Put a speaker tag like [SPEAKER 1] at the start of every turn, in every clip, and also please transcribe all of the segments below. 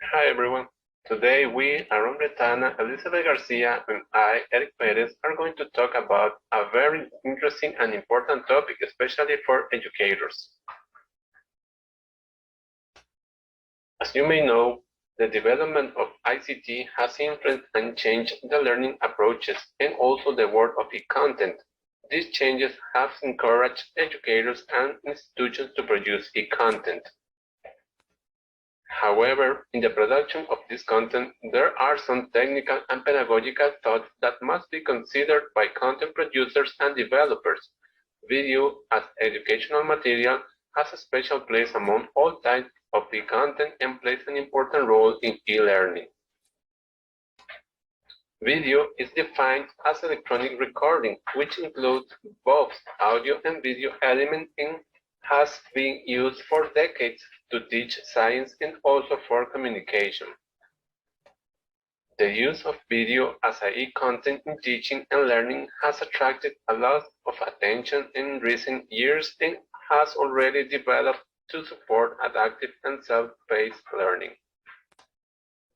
[SPEAKER 1] Hi everyone. Today we, Aaron Retana, Elizabeth Garcia, and I, Erick Pérez, are going to talk about a very interesting and important topic, especially for educators. As you may know, the development of ICT has influenced and changed the learning approaches and also the world of e-content. These changes have encouraged educators and institutions to produce e-content. However, in the production of this content, there are some technical and pedagogical thoughts that must be considered by content producers and developers. Video as educational material has a special place among all types of e-content and plays an important role in e-learning. Video is defined as electronic recording, which includes both audio and video elements and has been used for decades to teach science and also for communication. The use of video as e-content in teaching and learning has attracted a lot of attention in recent years and has already developed to support adaptive and self-paced learning.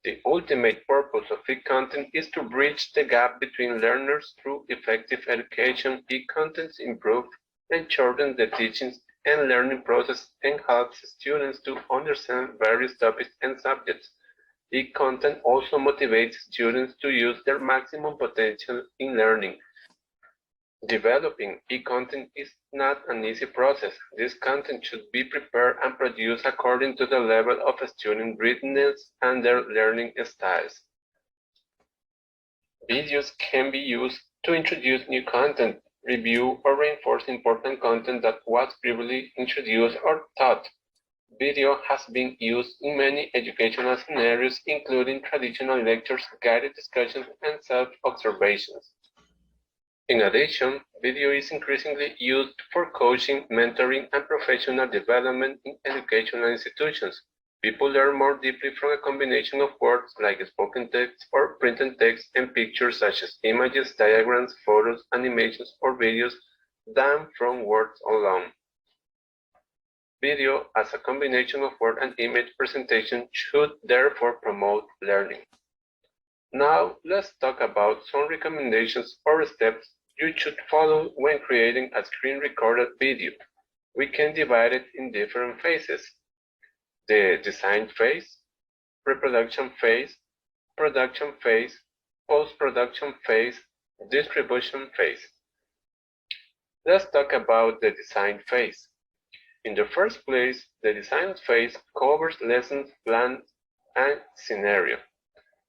[SPEAKER 1] The ultimate purpose of e-content is to bridge the gap between learners through effective education. E-contents improve and shorten the teaching and learning process and helps students to understand various topics and subjects. E-content also motivates students to use their maximum potential in learning. Developing e-content is not an easy process. This content should be prepared and produced according to the level of student readiness and their learning styles. Videos can be used to introduce new content, review or reinforce important content that was previously introduced or taught. Video has been used in many educational scenarios, including traditional lectures, guided discussions, and self-observations. In addition, video is increasingly used for coaching, mentoring, and professional development in educational institutions. People learn more deeply from a combination of words like spoken text or printed text and pictures such as images, diagrams, photos, animations, or videos than from words alone. Video as a combination of word and image presentation should therefore promote learning. Now let's talk about some recommendations or steps you should follow when creating a screen-recorded video. We can divide it in different phases: the design phase, pre-production phase, production phase, post-production phase, distribution phase. Let's talk about the design phase. In the first place, the design phase covers lessons, plans, and scenario.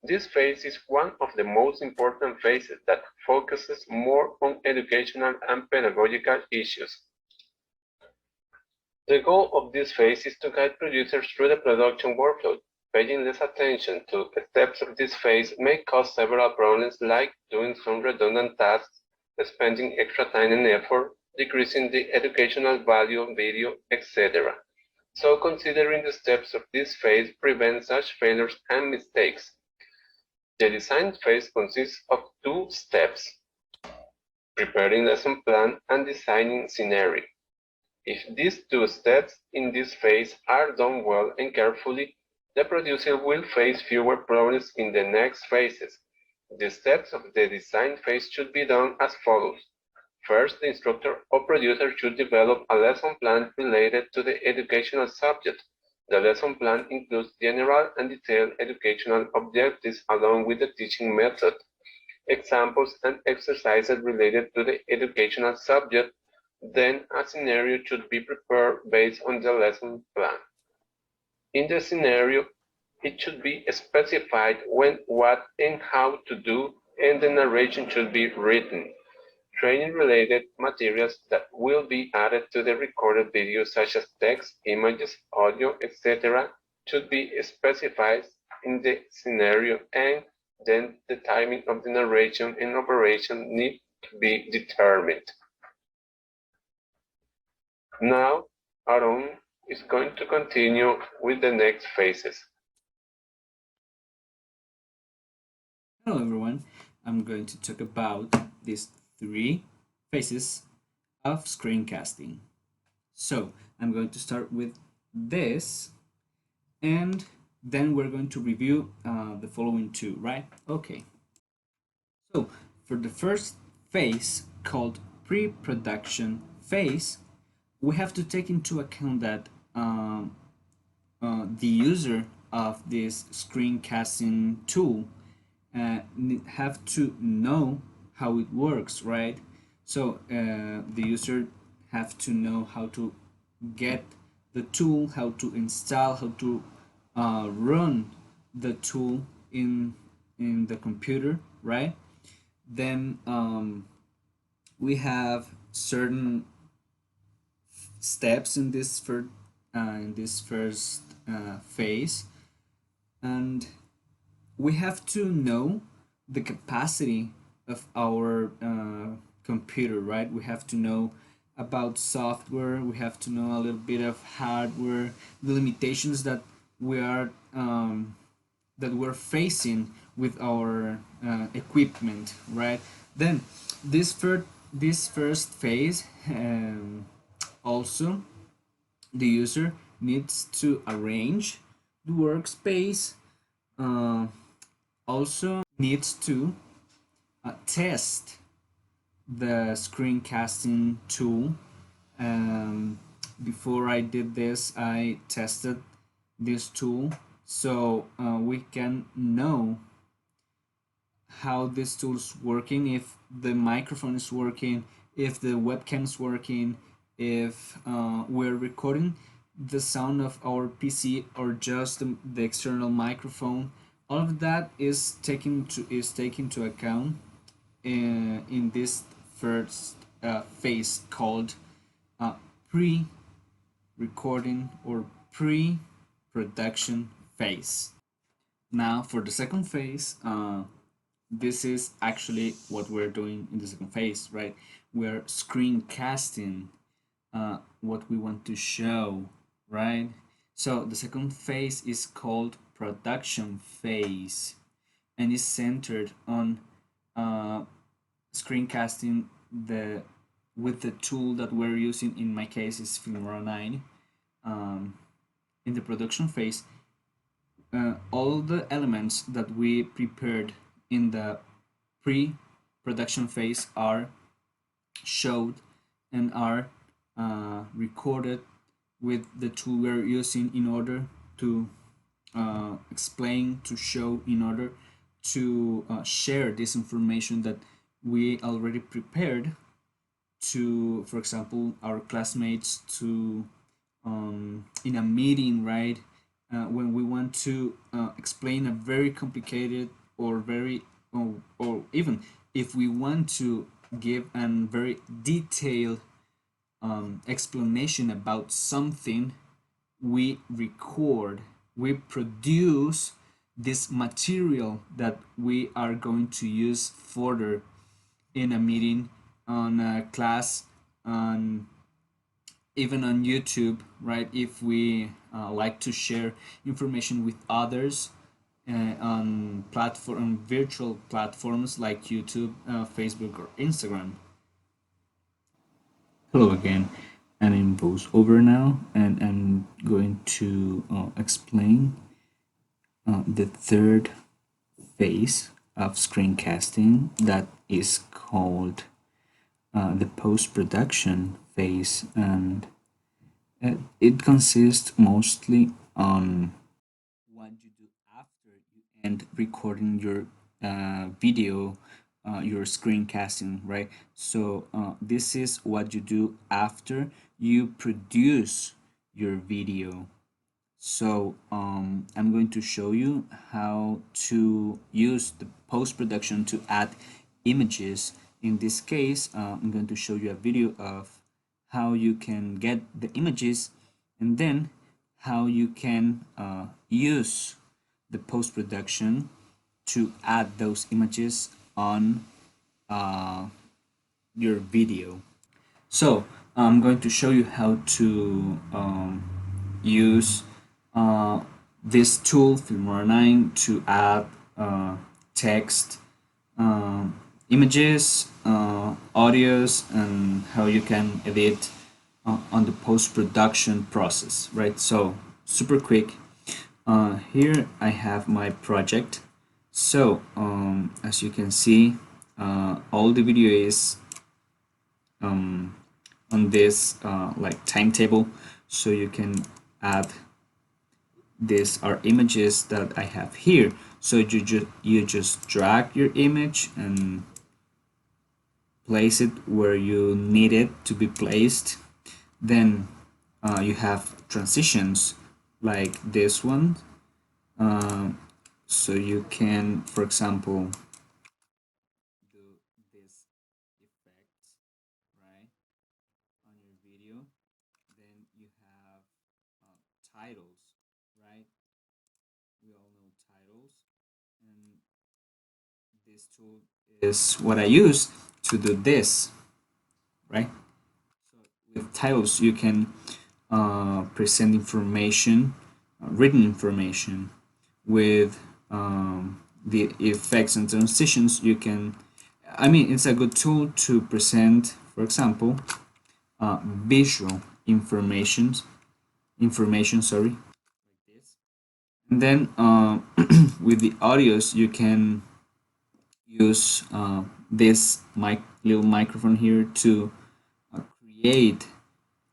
[SPEAKER 1] This phase is one of the most important phases that focuses more on educational and pedagogical issues. The goal of this phase is to guide producers through the production workflow. Paying less attention to steps of this phase may cause several problems like doing some redundant tasks, spending extra time and effort, decreasing the educational value of video, etc. So considering the steps of this phase prevents such failures and mistakes. The design phase consists of two steps: preparing lesson plan and designing scenario. If these two steps in this phase are done well and carefully, the producer will face fewer problems in the next phases. The steps of the design phase should be done as follows. First, the instructor or producer should develop a lesson plan related to the educational subject. The lesson plan includes general and detailed educational objectives along with the teaching method, examples, and exercises related to the educational subject. Then a scenario should be prepared based on the lesson plan. In the scenario, it should be specified when, what, and how to do, and the narration should be written. Training-related materials that will be added to the recorded video, such as text, images, audio, etc., should be specified in the scenario, and then the timing of the narration and operation need to be determined. Now, Aaron is going to continue with the next phases.
[SPEAKER 2] Hello everyone, I'm going to talk about these three phases of screencasting. So I'm going to start with this, and then we're going to review the following two, right? Okay. So for the first phase, called pre-production phase, we have to take into account that the user of this screencasting tool have to know how it works, right? So the user have to know how to get the tool, how to install, how to run the tool in the computer, right? Then we have certain steps in this first phase, and we have to know the capacity of our computer, right? We have to know about software. We have to know a little bit of hardware, the limitations that we are that we're facing with our equipment, right? Then this first phase, also the user needs to arrange the workspace, also needs to test the screencasting tool. Before I did this, I tested this tool, so we can know how this tool is working, if the microphone is working, if the webcam is working, if we're recording the sound of our PC or just the external microphone. All of that is taken to account in this first phase, called pre-recording or pre-production phase. Now for the second phase, this is actually what we're doing in the second phase, right? We're screencasting what we want to show, right? So the second phase is called production phase, and is centered on screencasting with the tool that we're using. In my case, is Filmora 9. In the production phase, all the elements that we prepared in the pre-production phase are showed and are recorded with the tool we're using, in order to explain, to show, in order to share this information that we already prepared to, for example, our classmates, to in a meeting, right? When we want to explain a very complicated or very or even if we want to give a very detailed explanation about something, we record, we produce this material that we are going to use further in a meeting, on a class, on even on YouTube, right? If we like to share information with others on virtual platforms like YouTube, Facebook, or Instagram. Hello again. I'm in voiceover now, and I'm going to explain the third phase of screencasting, that is called the post-production phase, and it consists mostly on what you do after you end recording your video, your screencasting, right? So this is what you do after you produce your video. So I'm going to show you how to use the post-production to add images. In this case, I'm going to show you a video of how you can get the images, and then how you can use the post-production to add those images on your video. So I'm going to show you how to use this tool, Filmora 9, to add text, images, audios, and how you can edit on the post-production process, right? So super quick. Here I have my project. So as you can see, all the video is on this like timetable, so you can add. These are images that I have here. So you just drag your image and place it where you need it to be placed. Then you have transitions like this one. So you can, for example, do this effect right on your video. Then you have titles, right? We all know titles, and this tool is what I use to do this, right? So with titles, you can present information, written information. With the effects and transitions, you can. I mean, it's a good tool to present, for example, visual information. Sorry, like this. And then with the audios, you can use this little microphone here to create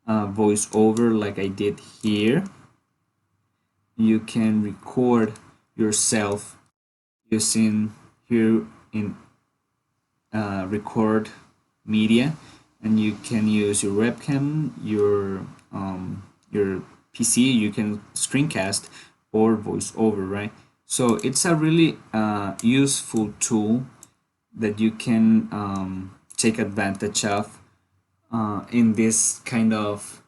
[SPEAKER 2] a voiceover like I did here. You can record yourself using here in record media, and you can use your webcam, your PC. You can screencast or voiceover, right? So it's a really useful tool that you can take advantage of in this kind of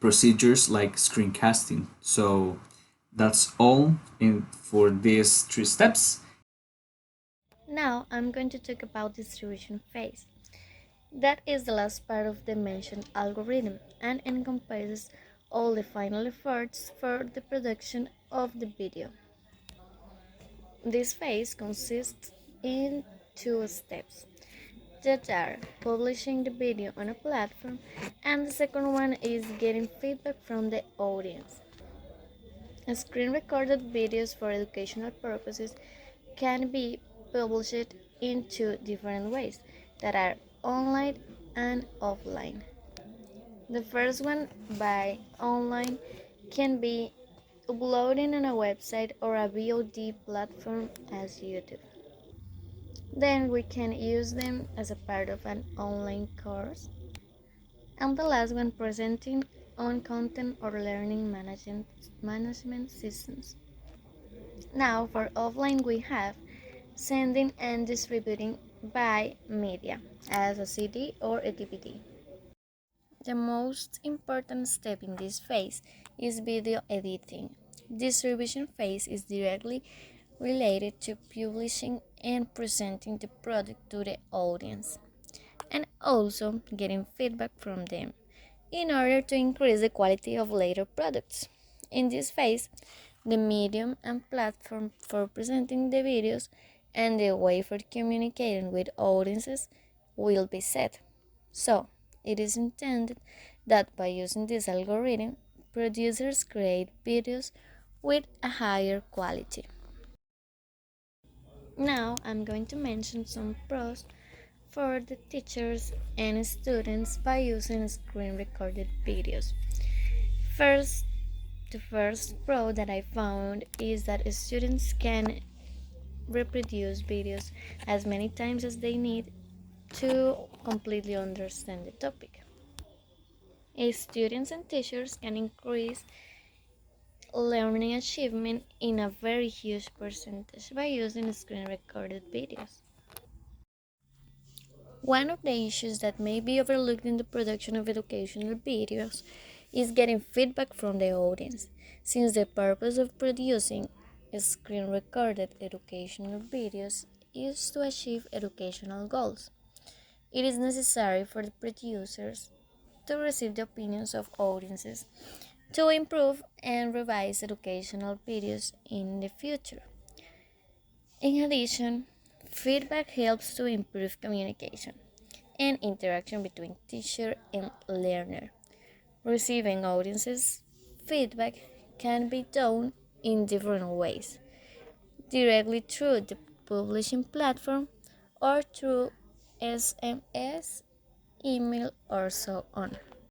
[SPEAKER 2] procedures like screencasting. So that's all in for these 3 steps.
[SPEAKER 3] Now I'm going to talk about distribution phase. That is the last part of the mentioned algorithm and encompasses all the final efforts for the production of the video. This phase consists in 2 steps that are publishing the video on a platform, and the second one is getting feedback from the audience. Screen recorded videos for educational purposes can be published in 2 different ways that are online and offline. The first one, by online, can be uploading on a website or a VOD platform as YouTube. Then we can use them as a part of an online course. And the last one, presenting on content or learning management systems. Now for offline we have sending and distributing by media as a CD or a DVD. The most important step in this phase is video editing. Distribution phase is directly related to publishing and presenting the product to the audience, and also getting feedback from them in order to increase the quality of later products. In this phase, the medium and platform for presenting the videos and the way for communicating with audiences will be set. So, it is intended that by using this algorithm, producers create videos with a higher quality. Now, I'm going to mention some pros for the teachers and students by using screen recorded videos. First, the first pro that I found is that students can reproduce videos as many times as they need to completely understand the topic. Students and teachers can increase learning achievement in a very huge percentage by using screen recorded videos. One of the issues that may be overlooked in the production of educational videos is getting feedback from the audience, since the purpose of producing screen recorded educational videos is to achieve educational goals. It is necessary for the producers to receive the opinions of audiences to improve and revise educational videos in the future. In addition, feedback helps to improve communication and interaction between teacher and learner. Receiving audiences' feedback can be done in different ways, directly through the publishing platform or through SMS, email, or so on.